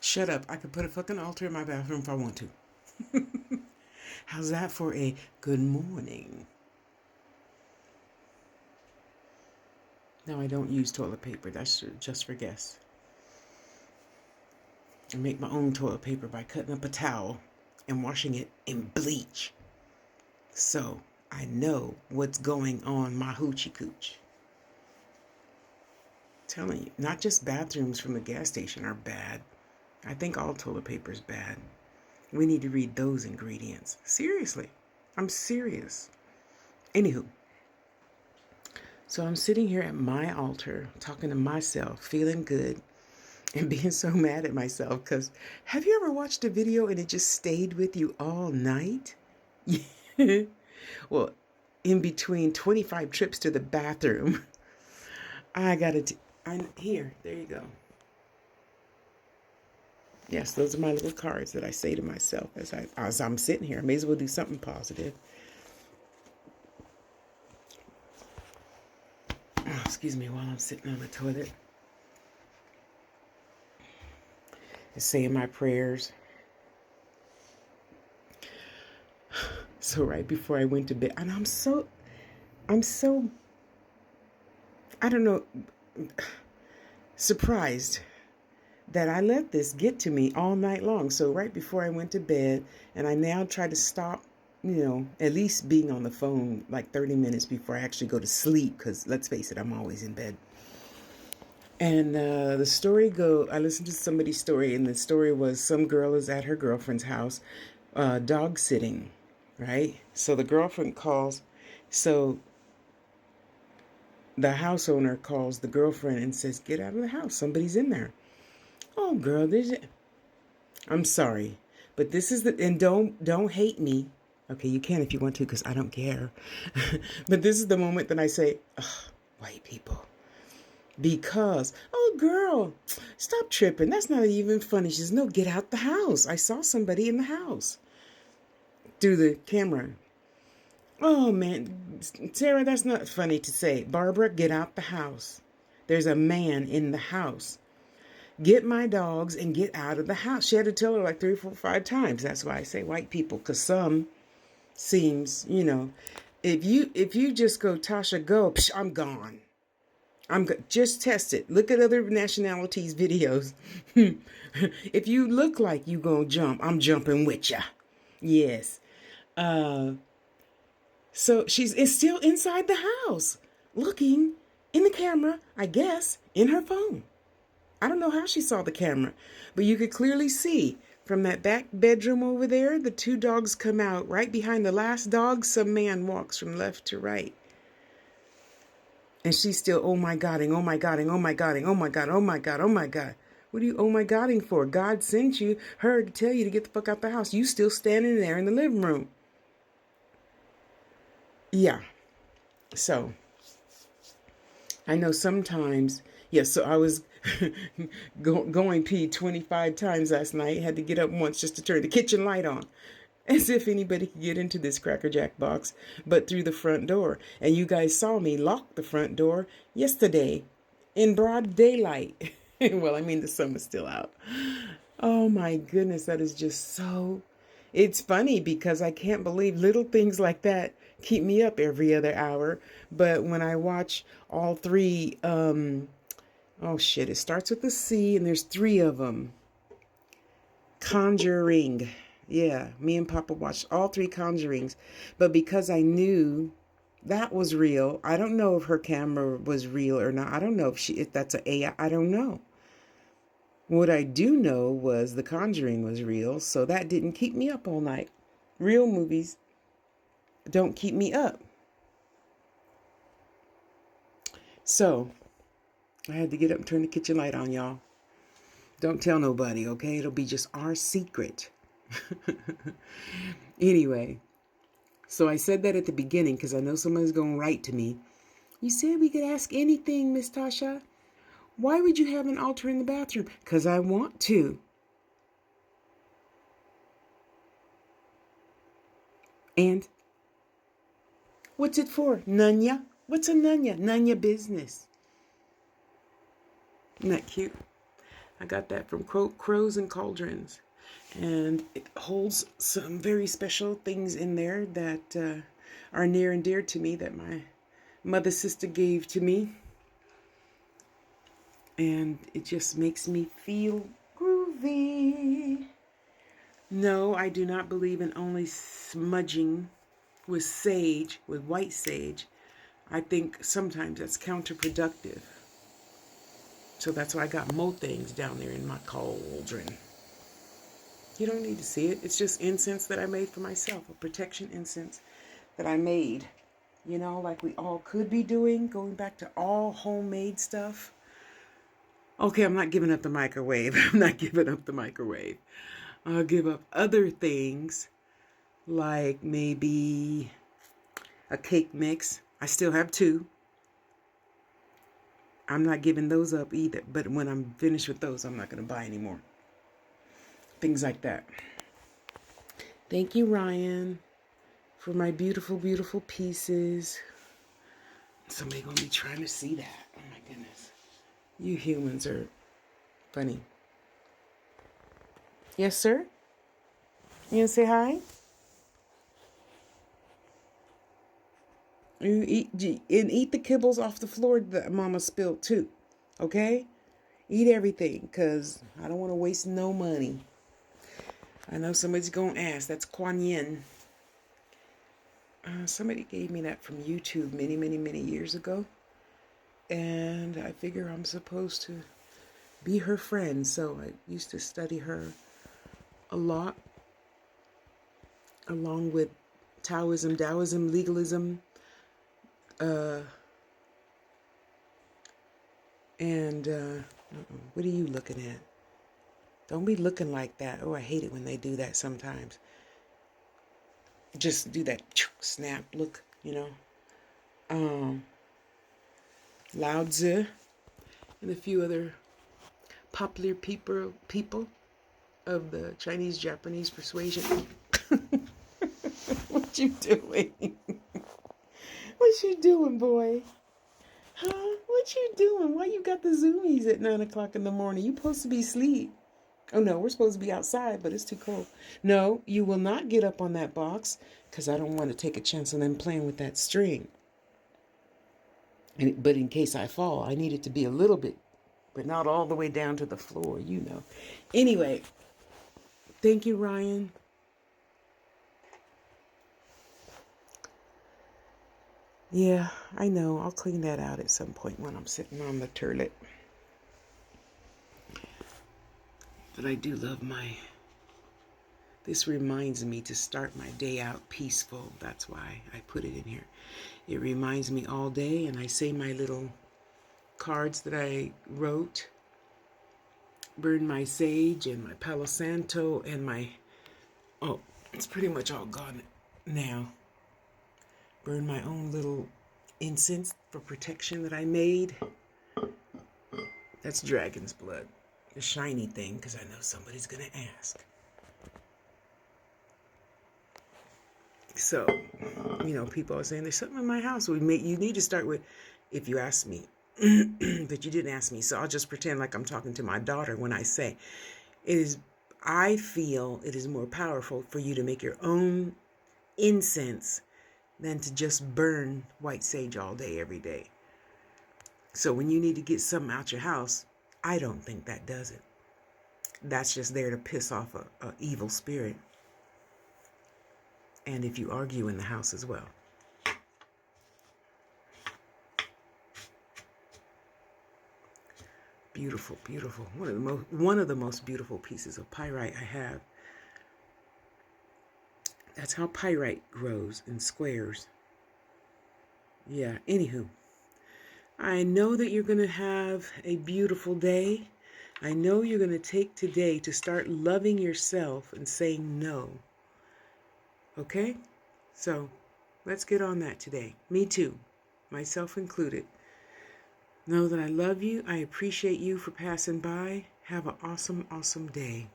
Shut up. I could put a fucking altar in my bathroom if I want to. How's that for a good morning? No, I don't use toilet paper. That's just for guests. I make my own toilet paper by cutting up a towel and washing it in bleach. So I know what's going on my hoochie cooch. Telling you, not just bathrooms from the gas station are bad. I think all toilet paper is bad. We need to read those ingredients. Seriously. I'm serious. Anywho, so I'm sitting here at my altar, talking to myself, feeling good, and being so mad at myself because have you ever watched a video and it just stayed with you all night? Well, in between 25 trips to the bathroom, I'm here. There you go. Yes, those are my little cards that I say to myself as I'm sitting here. I may as well do something positive. Oh, excuse me while I'm sitting on the toilet. Saying my prayers. So right before I went to bed, and I'm so, I don't know, surprised that I let this get to me all night long. So right before I went to bed, and I now try to stop, at least being on the phone like 30 minutes before I actually go to sleep, because let's face it, I'm always in bed. And the story I listened to somebody's story, and the story was some girl is at her girlfriend's house, dog sitting, right? So the girlfriend calls, so the house owner calls the girlfriend and says, "Get out of the house, somebody's in there." "Oh, girl, I'm sorry, but this is and don't hate me. Okay, you can if you want to, because I don't care. But this is the moment that I say, ugh, white people. Because, oh, girl, stop tripping. That's not even funny. She says, no, get out the house. I saw somebody in the house through the camera. Oh, man, Sarah, that's not funny to say. Barbara, get out the house. There's a man in the house. Get my dogs and get out of the house. She had to tell her like 3, 4, 5 times. That's why I say white people, because some seems, if you just go, Tasha, go, psh, I'm gone. Just test it. Look at other nationalities' videos. If you look like you gonna jump, I'm jumping with ya. Yes. So it's still inside the house, looking in the camera, I guess, in her phone. I don't know how she saw the camera, but you could clearly see from that back bedroom over there, the 2 dogs come out. Right behind the last dog, some man walks from left to right. And she's still, oh my Godding, oh my Godding, oh my Godding, oh my God, oh my God, oh my God. What are you oh my Godding for? God sent her to tell you to get the fuck out the house. You still standing there in the living room. Yeah. So, I know sometimes, yes, so I was going pee 25 times last night. Had to get up once just to turn the kitchen light on. As if anybody could get into this Cracker Jack box, but through the front door. And you guys saw me lock the front door yesterday in broad daylight. Well, I mean, the sun was still out. Oh my goodness, that is just so... It's funny because I can't believe little things like that keep me up every other hour. But when I watch all 3, oh shit, it starts with a C and there's 3 of them. Conjuring. Yeah, me and Papa watched all 3 Conjurings. But because I knew that was real, I don't know if her camera was real or not. I don't know if that's an AI. I don't know. What I do know was The Conjuring was real, so that didn't keep me up all night. Real movies don't keep me up. So, I had to get up and turn the kitchen light on, y'all. Don't tell nobody, okay? It'll be just our secret. Anyway, so I said that at the beginning because I know someone's going to write to me. You said we could ask anything, Miss Tasha. Why would you have an altar in the bathroom? Because I want to. And what's it for? Nunya? What's a nunya? Nunya business. Isn't that cute? I got that from Crows and Cauldrons. And it holds some very special things in there that are near and dear to me that my mother's sister gave to me. And it just makes me feel groovy. No, I do not believe in only smudging with sage, with white sage. I think sometimes that's counterproductive. So that's why I got more things down there in my cauldron. You don't need to see it. It's just incense that I made for myself, a protection incense that I made. You know, like we all could be doing, going back to all homemade stuff. Okay, I'm not giving up the microwave. I'm not giving up the microwave. I'll give up other things, like maybe a cake mix. I still have 2. I'm not giving those up either. But when I'm finished with those, I'm not going to buy any more. Things like that. Thank you, Ryan, for my beautiful, beautiful pieces. Somebody going to be trying to see that. Oh, my goodness. You humans are funny. Yes, sir? You going to say hi? You eat the kibbles off the floor that Mama spilled, too. Okay? Eat everything, because I don't want to waste no money. I know somebody's going to ask. That's Kuan Yin. Somebody gave me that from YouTube many, many, many years ago. And I figure I'm supposed to be her friend. So I used to study her a lot. Along with Taoism, Taoism, legalism. What are you looking at? Don't be looking like that. Oh, I hate it when they do that sometimes. Just do that snap look, you know. Lao Tzu and a few other popular people of the Chinese Japanese persuasion. What you doing? What you doing, boy? Huh? What you doing? Why you got the zoomies at 9 o'clock in the morning? You supposed to be asleep. Oh, no, we're supposed to be outside, but it's too cold. No, you will not get up on that box because I don't want to take a chance on them playing with that string. But in case I fall, I need it to be a little bit, but not all the way down to the floor, you know. Anyway, thank you, Ryan. Yeah, I know. I'll clean that out at some point when I'm sitting on the toilet. But I do love this reminds me to start my day out peaceful. That's why I put it in here. It reminds me all day, and I say my little cards that I wrote. Burn my sage and my Palo Santo and my... Oh, it's pretty much all gone now. Burn my own little incense for protection that I made. That's dragon's blood. The shiny thing, because I know somebody's going to ask. So, you know, people are saying, there's something in my house. You need to start with, if you ask me. But you didn't ask me, so I'll just pretend like I'm talking to my daughter when I say, I feel it is more powerful for you to make your own incense than to just burn white sage all day, every day. So when you need to get something out your house, I don't think that does it. That's just there to piss off a evil spirit. And if you argue in the house as well. Beautiful, beautiful. One of the most beautiful pieces of pyrite I have. That's how pyrite grows in squares. Yeah, anywho. I know that you're going to have a beautiful day. I know you're going to take today to start loving yourself and saying no. Okay? So, let's get on that today. Me too. Myself included. Know that I love you. I appreciate you for passing by. Have an awesome, awesome day.